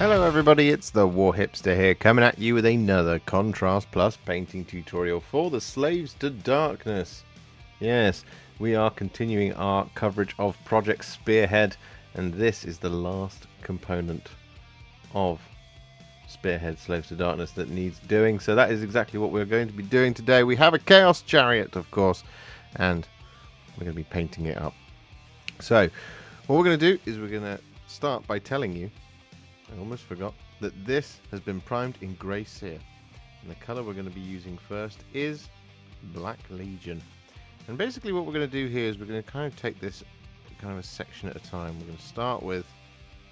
Hello everybody, it's the Warhipster here, coming at you with another Contrast Plus painting tutorial for the Slaves to Darkness. Yes, we are continuing our coverage of Project Spearhead, and this is the last component of Spearhead Slaves to Darkness that needs doing, so that is exactly what we're going to be doing today. We have a Chaos Chariot, of course, and we're going to be painting it up. So, what we're going to do is we're going to start by telling you, I almost forgot, that this has been primed in Grey Seer. And the colour we're going to be using first is Black Legion. And basically what we're going to do here is we're going to kind of take this kind of a section at a time. We're going to start with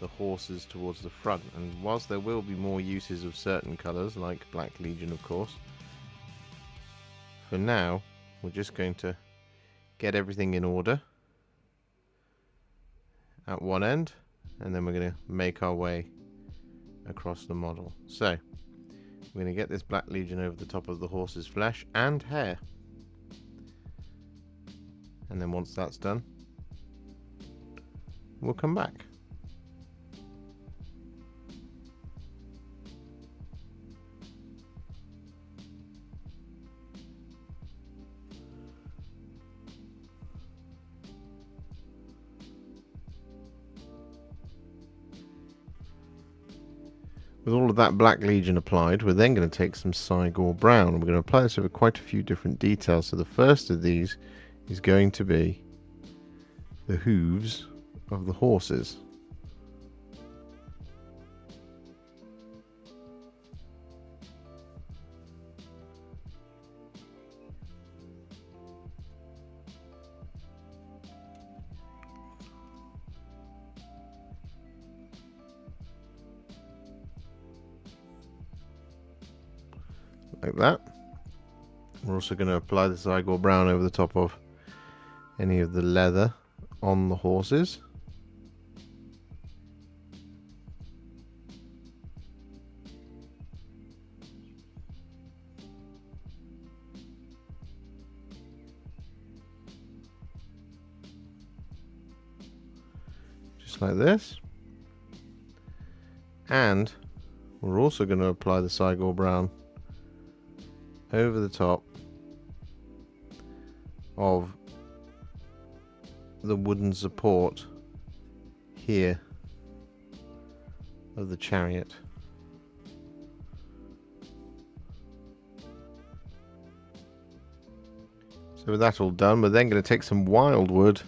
the horses towards the front. And whilst there will be more uses of certain colours, like Black Legion of course, for now we're just going to get everything in order at one end, and then we're going to make our way across the model. So we're going to get this Black Legion over the top of the horse's flesh and hair, and then once that's done we'll come back. With all of that Black Legion applied, we're then going to take some Cygor Brown, and we're going to apply this over quite a few different details. So the first of these is going to be the hooves of the horses. Like that. We're also going to apply the Cygor Brown over the top of any of the leather on the horses. Just like this. And we're also going to apply the Cygor Brown over the top of the wooden support here of the chariot. So with that all done, we're then going to take some Wyldwood.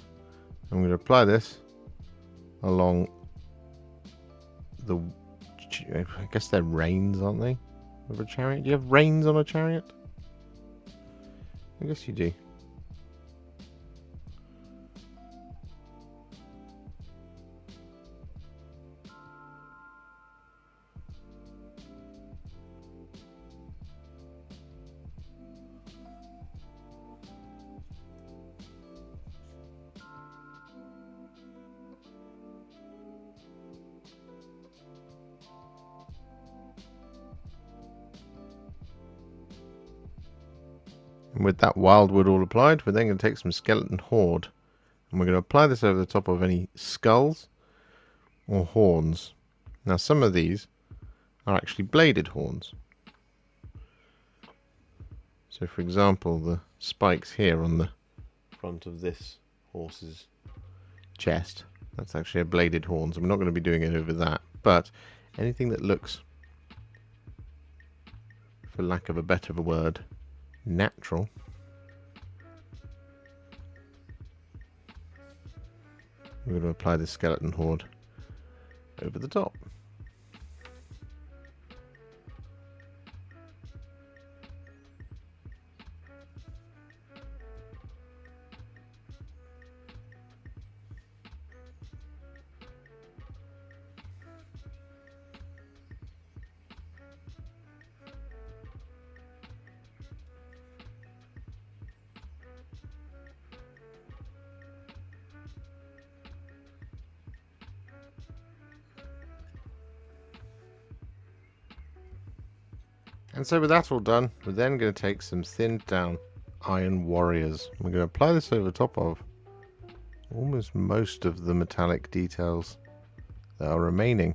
I'm going to apply this along the, I guess they're reins, aren't they, of a chariot? Do you have reins on a chariot? I guess you do. And with that Wyldwood all applied, we're then going to take some Skeleton Horde, and we're going to apply this over the top of any skulls or horns. Now some of these are actually bladed horns. So for example, the spikes here on the front of this horse's chest, that's actually a bladed horn, so we're not going to be doing it over that. But anything that looks, for lack of a better word, natural, we're going to apply the Skeleton Horde over the top. And so with that all done, we're then going to take some thinned down Iron Warriors. We're going to apply this over top of almost most of the metallic details that are remaining.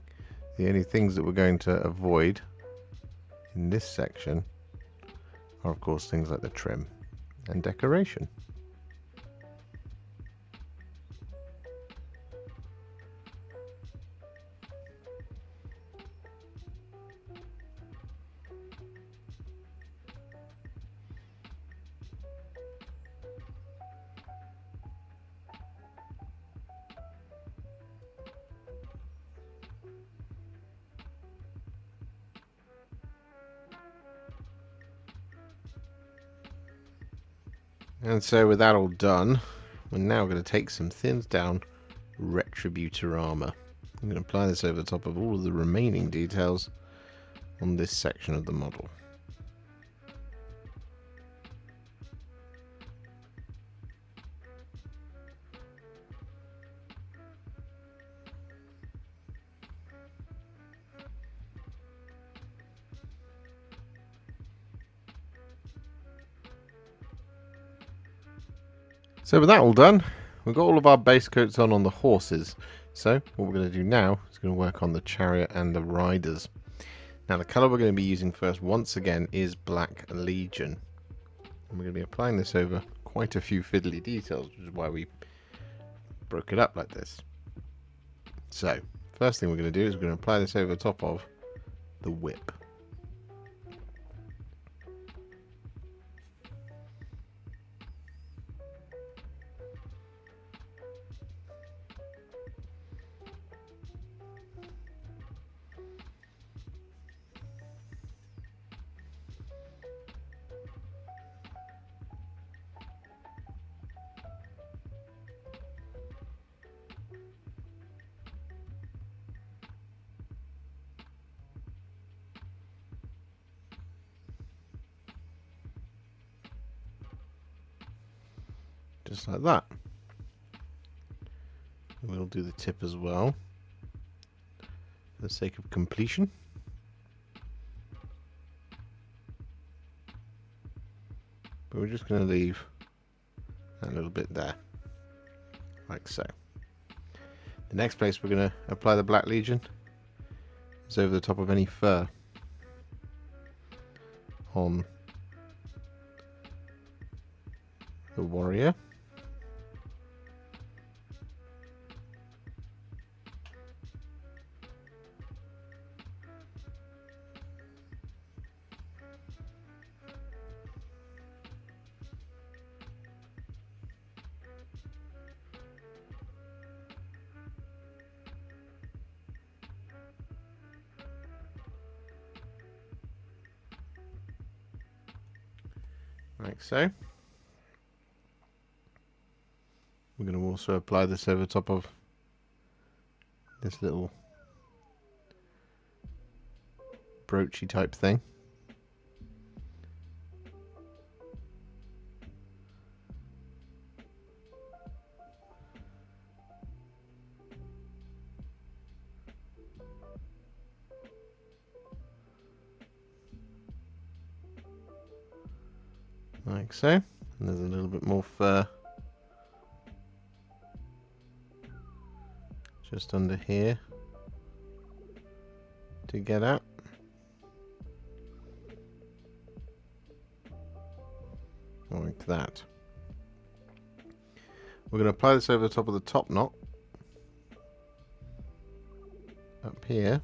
The only things that we're going to avoid in this section are of course things like the trim and decoration. And so with that all done, we're now going to take some thinned down Retributor Armour. I'm going to apply this over the top of all of the remaining details on this section of the model. So with that all done, we've got all of our base coats on the horses. So what we're going to do now is going to work on the chariot and the riders. Now the colour we're going to be using first once again is Black Legion. And we're going to be applying this over quite a few fiddly details, which is why we broke it up like this. So first thing we're going to do is we're going to apply this over the top of the whip. Just like that. We'll do the tip as well, for the sake of completion. But we're just going to leave that little bit there, like so. The next place we're going to apply the Black Legion is over the top of any fur on the warrior. Like so. We're going to also apply this over the top of this little broochy type thing. Like so. And there's a little bit more fur just under here to get at. Like that. We're going to apply this over the top of the top knot up here.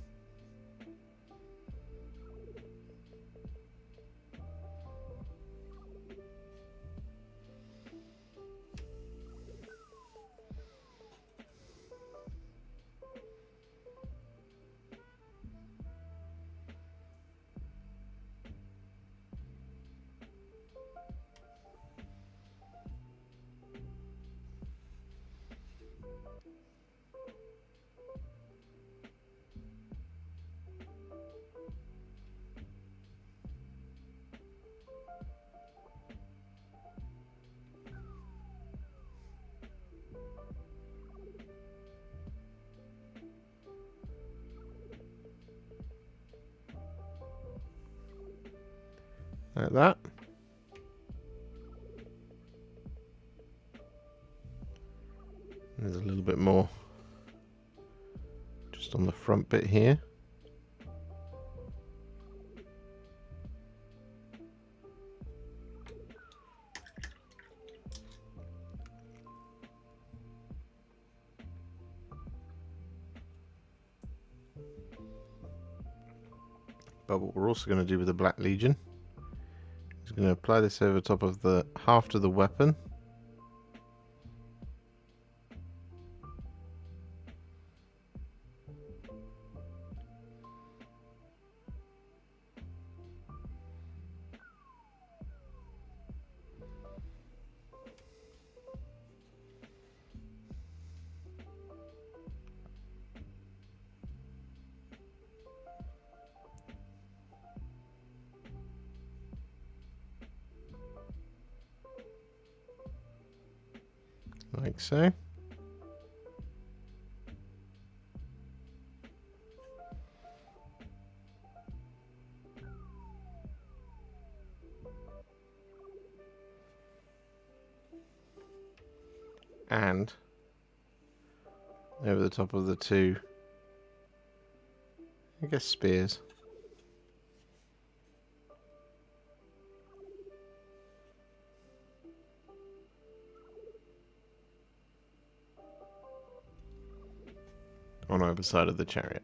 Like that. There's a little bit more just on the front bit here. But what we're also going to do with the Black Legion is going to apply this over top of the haft of the weapon. Like so. And over the top of the two, I guess, spears. On either side of the chariot.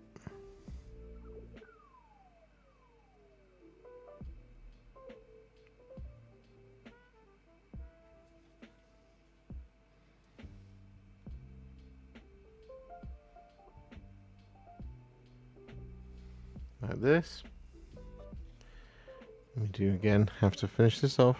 Like this. We do again have to finish this off.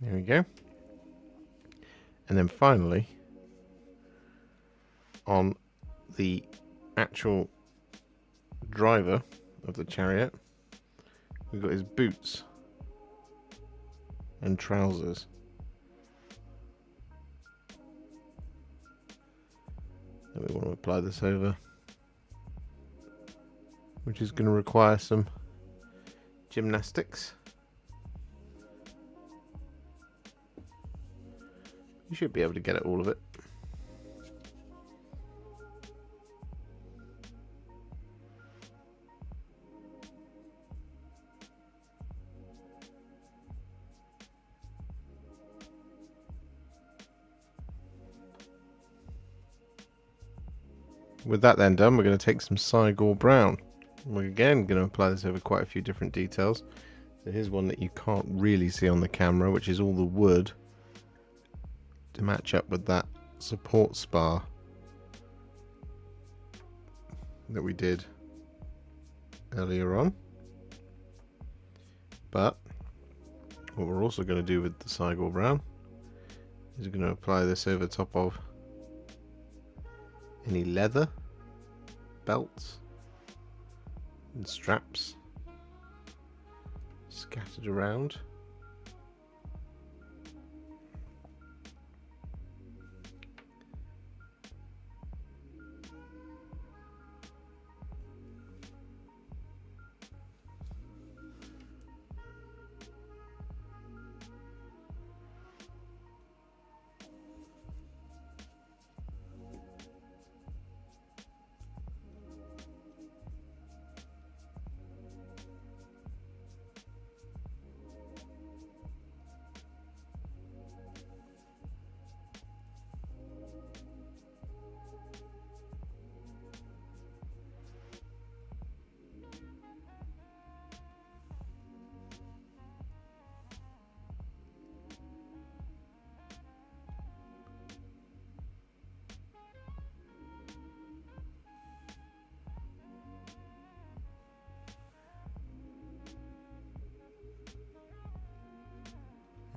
There we go. And then finally, on the actual driver of the chariot, we've got his boots and trousers. And we want to apply this over, which is going to require some gymnastics. You should be able to get at all of it. With that then done, we're going to take some Cygor Brown. We're again going to apply this over quite a few different details. So here's one that you can't really see on the camera, which is all the wood to match up with that support spar that we did earlier on. But what we're also going to do with the Cygor Brown is we're going to apply this over top of any leather, belts and straps scattered around.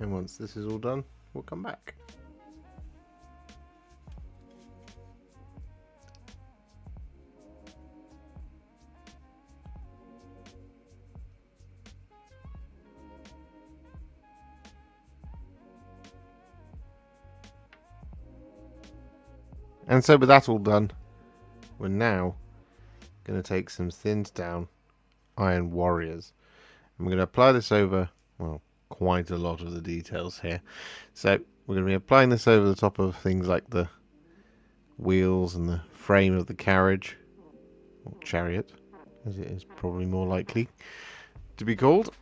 And once this is all done, we'll come back. And so with that all done, we're now going to take some thinned down Iron Warriors. And we're going to apply this over, well, quite a lot of the details here. So we're going to be applying this over the top of things like the wheels and the frame of the carriage, or chariot, as it is probably more likely to be called.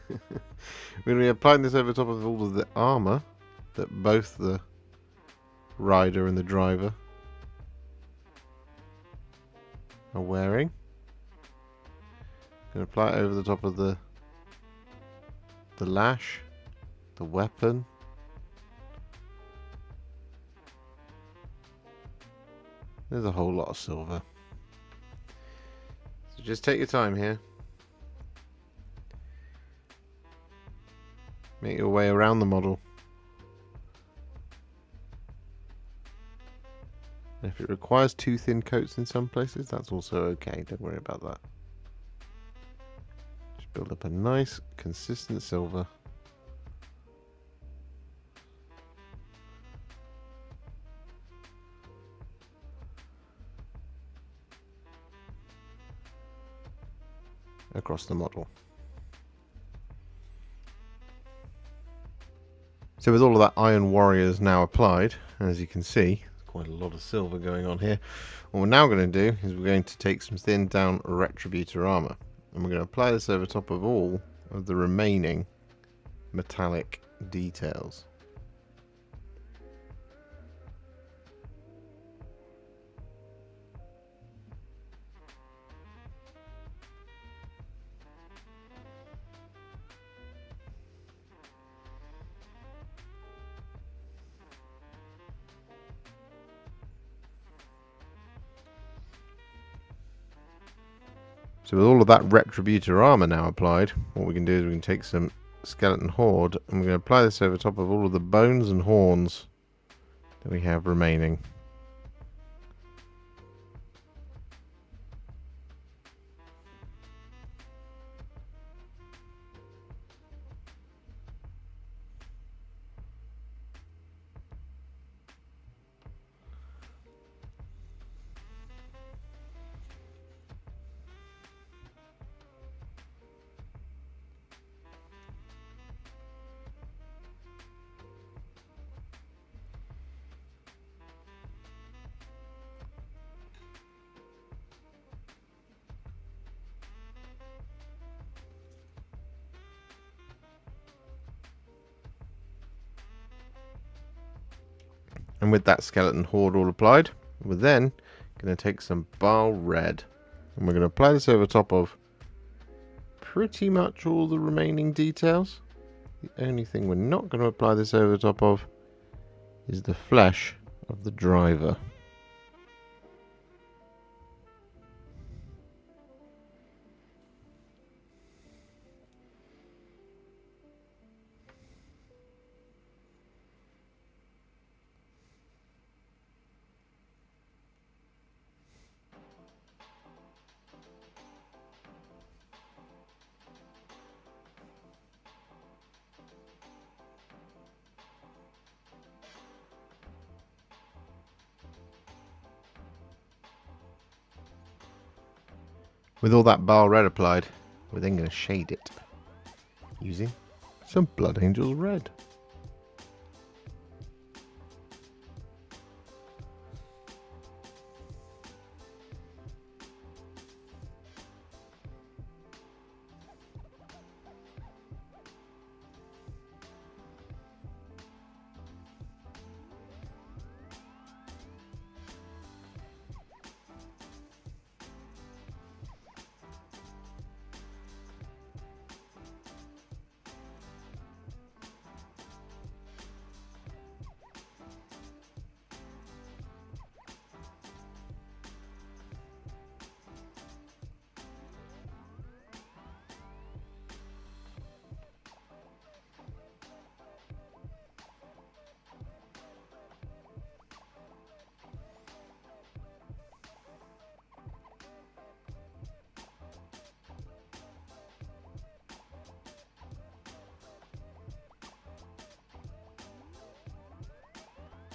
We're going to be applying this over top of all of the armour that both the rider and the driver are wearing. Going to apply it over the top of the lash, the weapon, there's a whole lot of silver. So just take your time here. Make your way around the model. And if it requires two thin coats in some places, that's also okay. Don't worry about that. Just build up a nice, consistent silver. Across the model. So with all of that Iron Warriors now applied, as you can see, there's quite a lot of silver going on here. What we're now going to do is we're going to take some thinned down Retributor Armour, and we're going to apply this over top of all of the remaining metallic details. So with all of that Retributor Armour now applied, what we can do is we can take some Skeleton Horde and we're going to apply this over top of all of the bones and horns that we have remaining. And with that Skeleton Horde all applied, we're then going to take some Baal Red. And we're going to apply this over top of pretty much all the remaining details. The only thing we're not going to apply this over the top of is the flesh of the driver. With all that Baal Red applied, we're then going to shade it using some Blood Angels Red.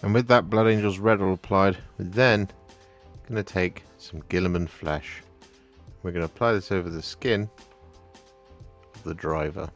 And with that Blood Angels Red all applied, we're then going to take some Guilliman Flesh. We're going to apply this over the skin of the driver.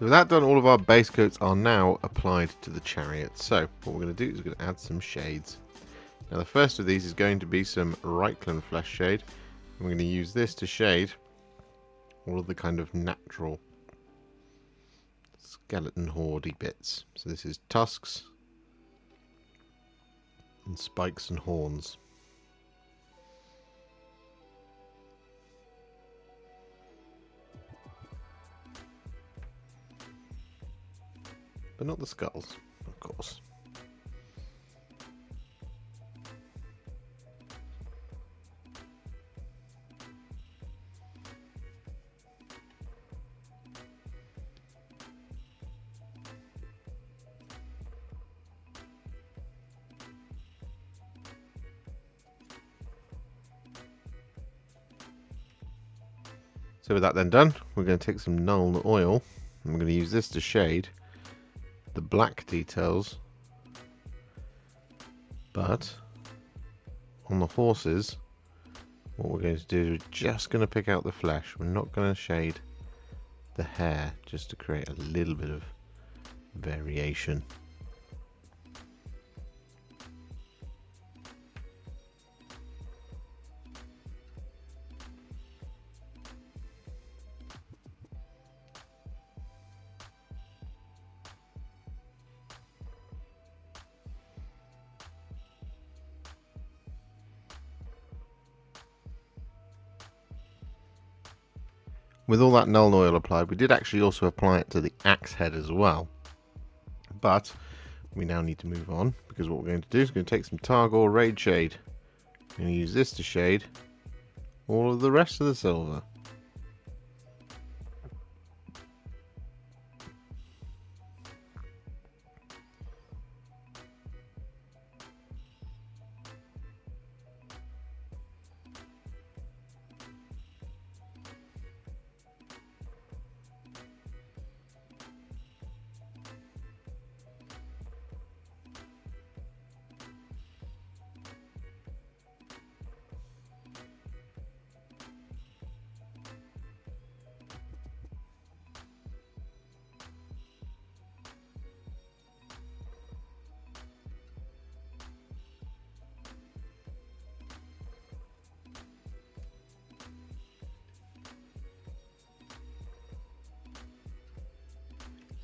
So with that done, all of our base coats are now applied to the chariot. So what we're going to do is we're going to add some shades. Now the first of these is going to be some Reikland Fleshshade. We're going to use this to shade all of the kind of natural skeleton horde bits. So this is tusks and spikes and horns. But not the skulls, of course. So with that then done, we're going to take some Nuln Oil and we're going to use this to shade the black details, but on the horses what we're going to do is we're just going to pick out the flesh. We're not going to shade the hair, just to create a little bit of variation. With all that Nuln Oil applied, we did actually also apply it to the axe head as well. But we now need to move on, because what we're going to do is we're going to take some Targor Rageshade. We're going to use this to shade all of the rest of the silver.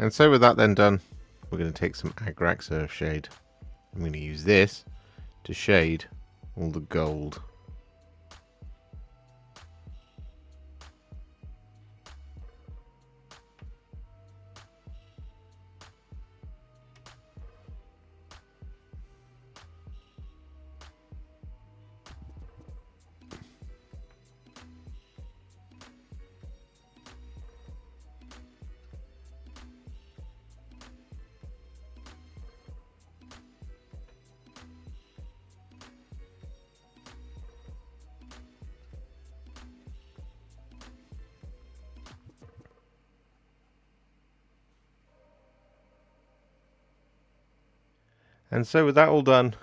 And so with that then done, we're going to take some Agrax Earthshade. I'm going to use this to shade all the gold. And so with that all done,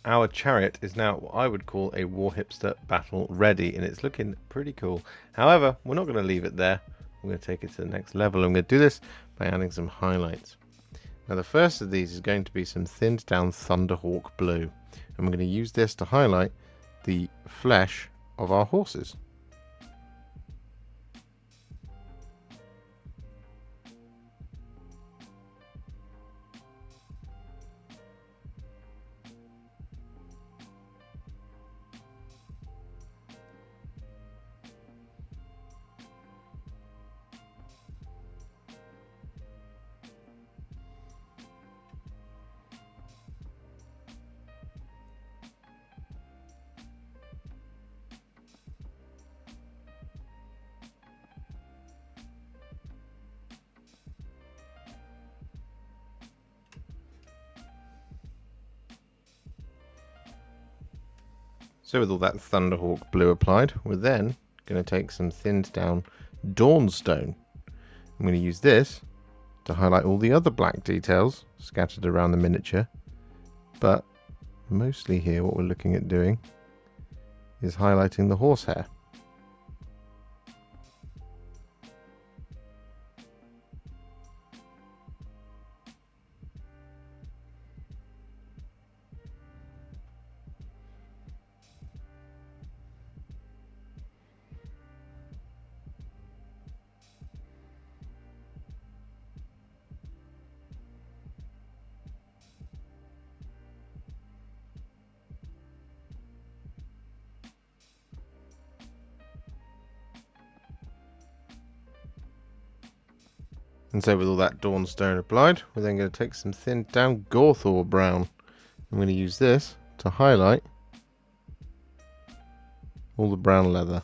our chariot is now what I would call a Warhipster battle ready, and it's looking pretty cool. However, we're not going to leave it there. We're going to take it to the next level. I'm going to do this by adding some highlights. Now the first of these is going to be some thinned down Thunderhawk Blue, and we're going to use this to highlight the flesh of our horses. So with all that Thunderhawk Blue applied, we're then going to take some thinned down Dawnstone. I'm going to use this to highlight all the other black details scattered around the miniature, but mostly here what we're looking at doing is highlighting the horsehair. And so with all that Dawnstone applied, we're then going to take some thinned down Gorthor Brown. I'm going to use this to highlight all the brown leather.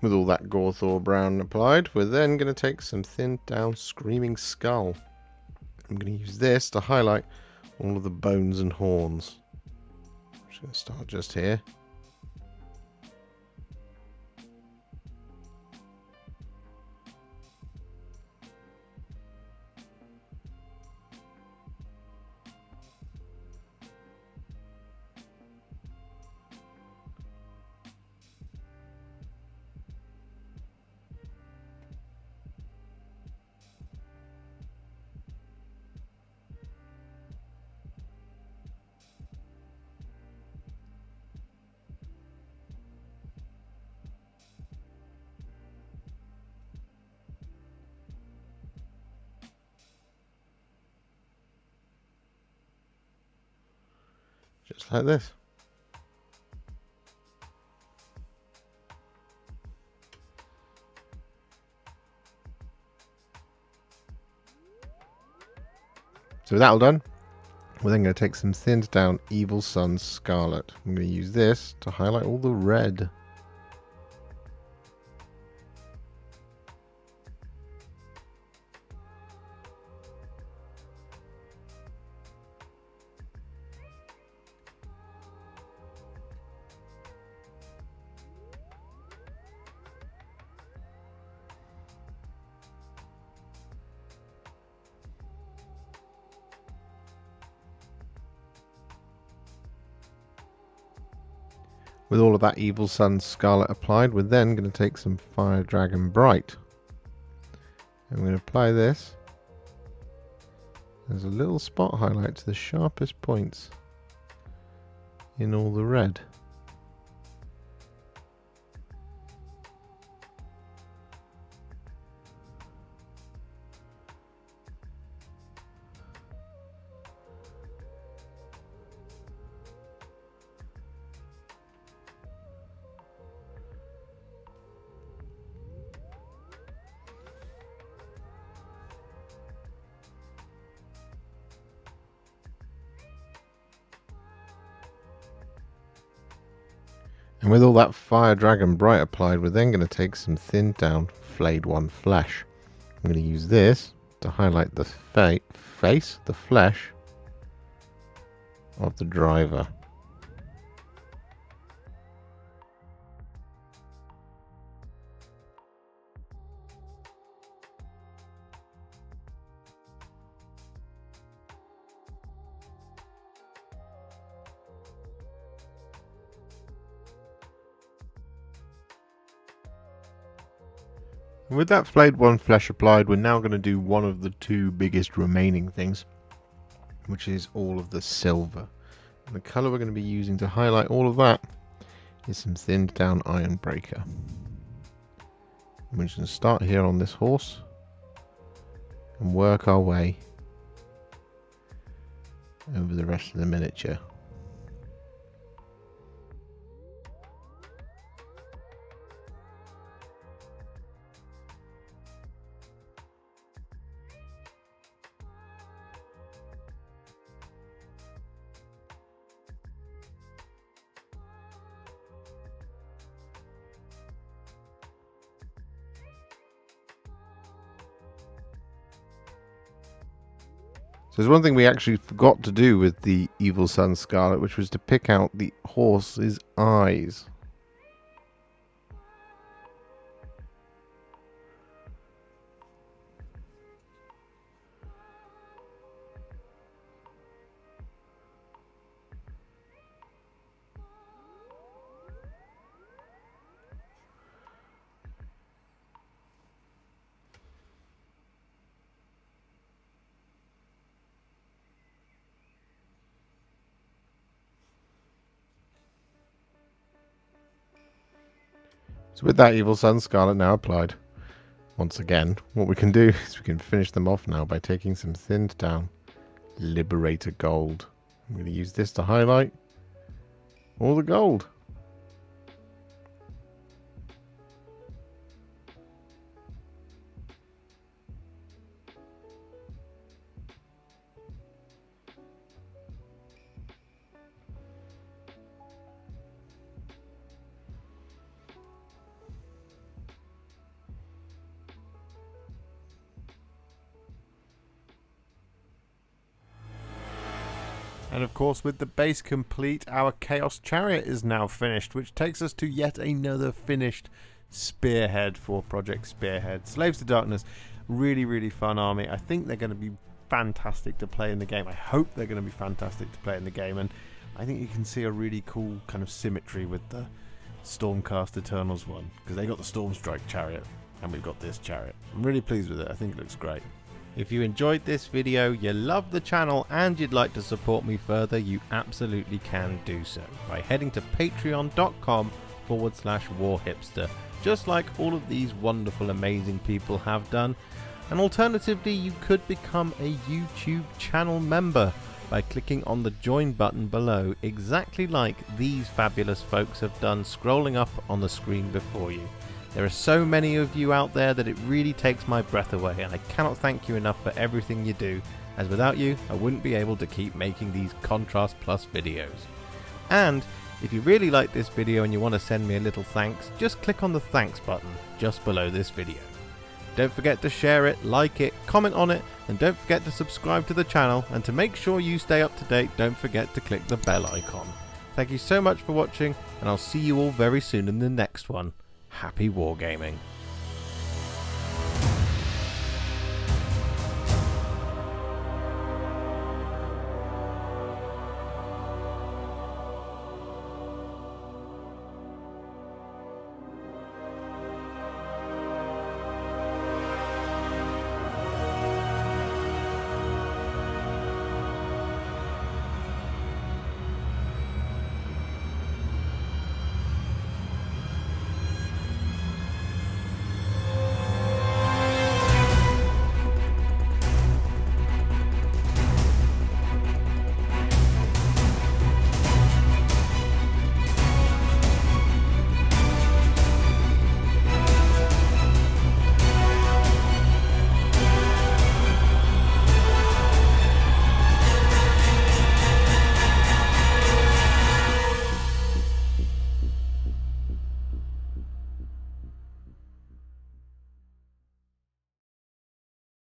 With all that Gorthor Brown applied, we're then going to take some thinned down Screaming Skull. I'm going to use this to highlight all of the bones and horns. I'm just going to start just here. Just like this. So with that all done, we're then going to take some thinned down Evil Sunz Scarlet. I'm going to use this to highlight all the red. With all of that Evil Sunz Scarlet applied, we're then going to take some Fire Dragon Bright. I'm going to apply this as a little spot highlight to the sharpest points in all the red. And with all that Fire Dragon Bright applied, we're then going to take some thinned down Flayed One Flesh. I'm going to use this to highlight the face, the flesh of the driver. And with that Flayed One Flesh applied, we're now going to do one of the two biggest remaining things, which is all of the silver. And the colour we're going to be using to highlight all of that is some thinned down Ironbreaker. We're just going to start here on this horse and work our way over the rest of the miniature. So there's one thing we actually forgot to do with the Evil Sunz Scarlet, which was to pick out the horse's eyes. So with that Evil Sunz Scarlet now applied, once again, what we can do is we can finish them off now by taking some thinned down Liberator Gold. I'm going to use this to highlight all the gold. And of course, with the base complete, our Chaos Chariot is now finished, which takes us to yet another finished Spearhead for Project Spearhead. Slaves to Darkness, really, really fun army. I think they're going to be fantastic to play in the game. I hope they're going to be fantastic to play in the game. And I think you can see a really cool kind of symmetry with the Stormcast Eternals one, because they got the Stormstrike Chariot, and we've got this chariot. I'm really pleased with it. I think it looks great. If you enjoyed this video, you love the channel and you'd like to support me further, you absolutely can do so by heading to patreon.com/warhipster, just like all of these wonderful, amazing people have done. And alternatively, you could become a YouTube channel member by clicking on the join button below, exactly like these fabulous folks have done, scrolling up on the screen before you. There are so many of you out there that it really takes my breath away, and I cannot thank you enough for everything you do, as without you I wouldn't be able to keep making these Contrast Plus videos. And if you really like this video and you want to send me a little thanks, just click on the thanks button just below this video. Don't forget to share it, like it, comment on it, and don't forget to subscribe to the channel, and to make sure you stay up to date, don't forget to click the bell icon. Thank you so much for watching, and I'll see you all very soon in the next one. Happy wargaming.